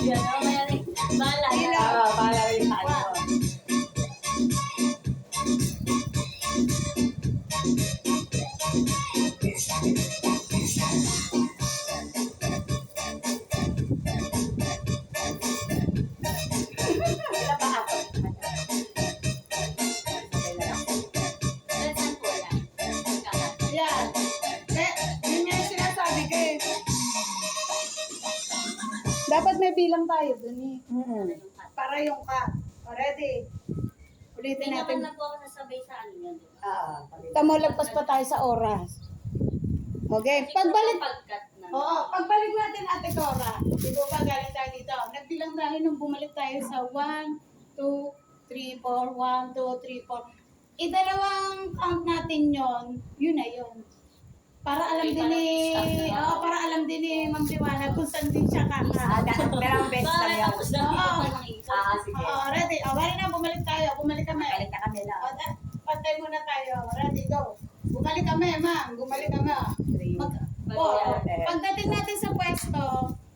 Yan, mamaya rin. Bahala na. Bahala rin tayo. Saan po yan? Yan. Yun nga yung sinasabi ko eh. Dapat may bilang tayo dun eh. Para yung ka. Ready? Hindi Ulitin naman natin. na po ako nasabay sa ano yan. Tamo, lagpas pa tayo sa oras. Okay. Pagbalik. Pagkat na. Oo, pagbalik natin Ate Cora. Di ba galing tayo dito? Nagbilang tayo nung bumalik tayo sa 1, 2, 3, 4, 1, 2, 3, 4. Idalawang count natin yon, yun na yun. Para alam din ni, para alam din ni Ma'am Liwanag kung saan din siya kaka. Dalawang beses lang Bakit yan. tapos na ng isa? Sige. Ready? Bali na, bumalik tayo. Bumalik kami. Balik na kami lang. Pantay muna tayo. Ready, go. Bumalik kami, ma'am. Bumalik kami. Pagdating natin sa pwesto,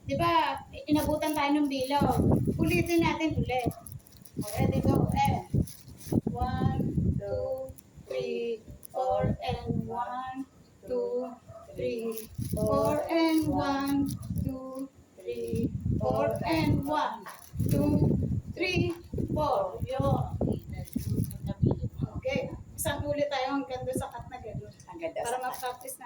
di ba, inabutan tayo ng bilog. Ulitin natin ulit. Ready, go. 1, 2, 3, 4, and 1, 2, 3, 4, and 1, 2, 3, 4, and 1, 2, 3, 4. Yun. Okay. Isang ulit tayo hanggang doon sa cut na gano'n. Ang ganda. Para ma-practice